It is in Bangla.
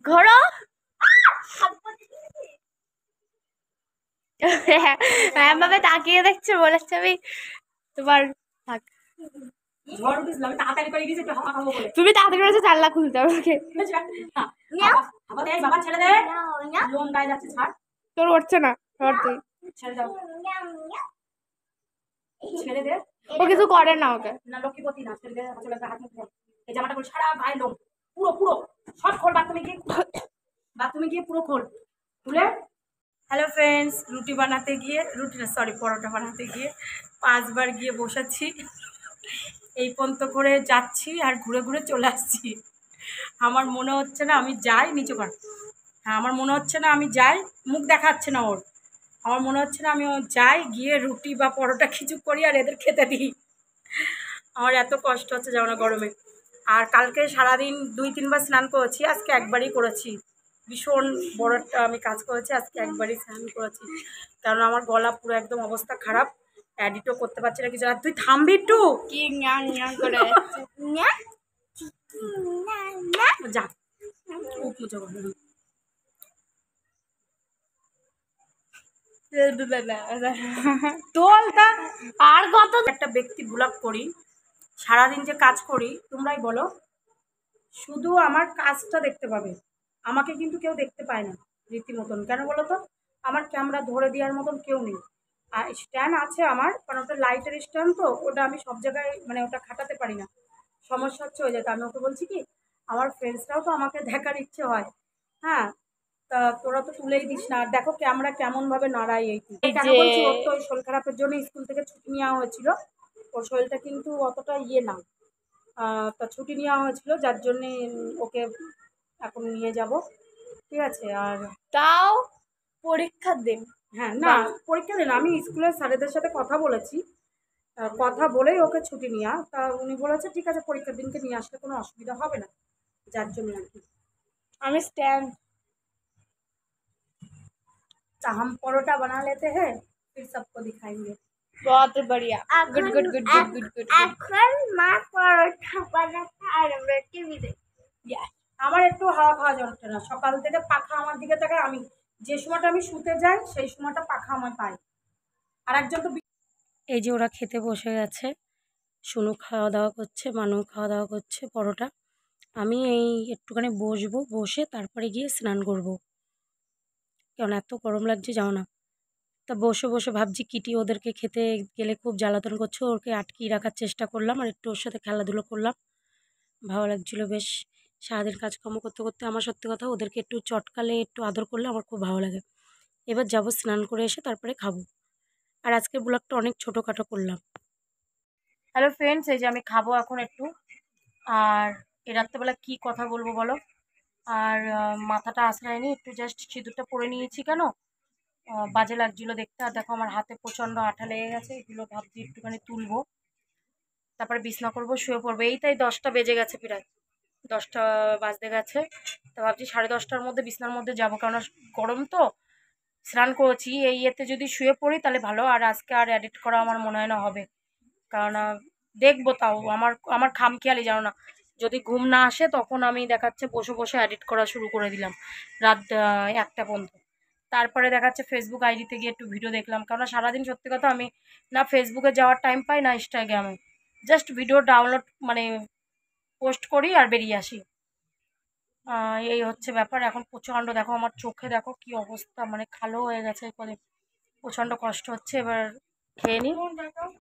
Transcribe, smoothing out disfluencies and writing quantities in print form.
ঘোরো। এমভাবে তাকিয়ে দেখছে, বলেছে আমি তোমার থাক। তুমি তাড়াতাড়ি করেছো জানলা খুলতে আমাকে। তোর উঠছে না, তুই ছেড়ে দে। ও কিছু করে না, ওকে না লক্ষ্মীপতি না, ছেড়ে দে। এই জামাটা খুলে সারা গায়ে লোম, পুরো পুরো সব খোল। বাথরুমে গিয়ে পুরো খোল, খুলে। হ্যালো ফ্রেন্ডস, রুটি বানাতে গিয়ে, রুটি না সরি পরোটা বানাতে গিয়ে 5 বার গিয়ে বসাচ্ছি। এই পর্যন্ত করে যাচ্ছি আর ঘুরে ঘুরে চলে আসছি। আমার মনে হচ্ছে না আমি যাই, নিচে কর। হ্যাঁ, আমার মনে হচ্ছে না আমি যাই, মুখ দেখাচ্ছে না ওর। আমার মনে হচ্ছে না আমি যাই, গিয়ে রুটি বা পরোটা কিছু করি আর এদের খেতে দিই। আমার এত কষ্ট হচ্ছে যাও না গরমে। আর কালকে সারাদিন 2-3 বার স্নান করেছি, আজকে একবারই করেছি। ভীষণ বড় একটা আমি কাজ করেছি, আজকে একবারই স্নান করেছি। কারণ আমার গলা পুরো একদম অবস্থা খারাপ, এডিটও করতে পারছি না কিছু। আর তুই থামবি একটু, কি করে যা তোলটা। আর কত একটা ব্যক্তি ব্লগ করি, সারাদিন যে কাজ করি তোমরাই বলো, শুধু আমার কাজটা দেখতে পাবে, আমাকে কিন্তু কেউ দেখতে পায় না রীতিমতন। কেন বলো তো? আমার ক্যামেরা ধরে দেওয়ার মতন কেউ নেই। আর স্ট্যান্ড আছে আমার, কারণ ওটা লাইটের স্ট্যান্ড, তো ওটা আমি সব জায়গায় মানে ওটা খাটাতে পারি না, সমস্যা হচ্ছে হয়ে যেত। আমি ওকে বলছি কি, আমার ফ্রেন্ডসরাও তো আমাকে দেখার ইচ্ছে হয়, হ্যাঁ, তা তোরা তো তুলেই দিস না। আর দেখো ক্যামেরা কেমনভাবে নাড়াই। এই কেন বলছি, ওর তো শরীর খারাপের জন্য স্কুল থেকে ছুটি নেওয়া হয়েছিল। ওর শরীরটা কিন্তু অতটা না, তা ছুটি নেওয়া হয়েছিল, যার জন্যে ওকে এখন নিয়ে যাব, ঠিক আছে। আর তাও পরীক্ষা দিন। হ্যাঁ, না পরীক্ষা দিন, আমি স্কুলের স্যারেদের সাথে কথা বলেছি, কথা বলেই ওকে ছুটি নেওয়া। তা উনি বলেছে ঠিক আছে, পরীক্ষার দিনকে নিয়ে আসলে কোনো অসুবিধা হবে না, যার জন্য আর কি। আমি স্ট্যান্ড हम परोठा बना लेते हैं, फिर सबको दिखाएंगे। बहुत बढ़िया, good good good good good good. এখন মা পরোটা বানাতে আর আমরা টিভি দেখি। আমার একটু হাওয়া খাওয়া যাচ্ছে না, সকাল থেকে পাখা আমার দিকে তাকায়। আমি যে সময়টা আমি শুতে যাই সেই সময়টা পাখা আমার পায়। আর একজন তো এই যে ওরা খেতে বসে গেছে, শুনু খাওয়া দাওয়া করছে, মানু খাওয়া দাওয়া করছে পরোটা। আমি এই একটুখানি বসবো, বসে তারপরে গিয়ে স্নান করব, কারণ এত গরম লাগছে যাও না। তা বসে বসে ভাবছি কিটি ওদেরকে খেতে গেলে খুব জ্বালাতন করছে, ওকে আটকিয়ে রাখার চেষ্টা করলাম আর একটু ওর সাথে খেলাধুলো করলাম, ভালো লাগছিলো বেশ। সারাদিন কাজকর্ম করতে করতে আমার সত্যি কথা ওদেরকে একটু চটকালে, একটু আদর করলে আমার খুব ভালো লাগে। এবার যাব স্নান করে এসে তারপরে খাবো। আর আজকের ব্লগটা অনেক ছোটোখাটো করলাম। হ্যালো ফ্রেন্ডস, এই যে আমি খাবো এখন একটু। আর এই রাত্রেবেলা কী কথা বলবো বলো। আর মাথাটা আঁচড়ায়নি, একটু জাস্ট সিঁদুরটা পরে নিয়েছি। কেন বাজে লাগছিলো দেখতে। আর দেখো আমার হাতে প্রচণ্ড আঠা লেগে গেছে, এগুলো ভাবছি একটুখানি তুলবো, তারপরে বিছনা করবো, শুয়ে পড়বো। এই তাই 10টা বেজে গেছে, প্রায় 10টা বাজতে গেছে। তো ভাবছি 10:30টার মধ্যে বিছনার মধ্যে যাবো, কারণ গরম তো। স্নান করেছি, এই এতে যদি শুয়ে পড়ি তাহলে ভালো। আর আজকে আর এডিট করা আমার মনে হয় না হবে, কারণ দেখবো তাও আমার আমার খামখেয়ালি জানো না, যদি ঘুম না আসে তখন আমি দেখাচ্ছে বসে বসে এডিট করা শুরু করে দিলাম রাত 1টা পর্যন্ত। তারপরে দেখাচ্ছে ফেসবুক আইডিতে গিয়ে একটু ভিডিও দেখলাম, কারণ সারাদিন সত্যি কথা আমি না ফেসবুকে যাওয়ার টাইম পাই না ইনস্টাগ্রামে, জাস্ট ভিডিও ডাউনলোড মানে পোস্ট করি আর বেরিয়ে আসি। এই হচ্ছে ব্যাপার। এখন প্রচণ্ড দেখো আমার চোখে, দেখো কি অবস্থা, মানে কালো হয়ে গেছে, প্রচণ্ড কষ্ট হচ্ছে। এবার খেয়ে নিই।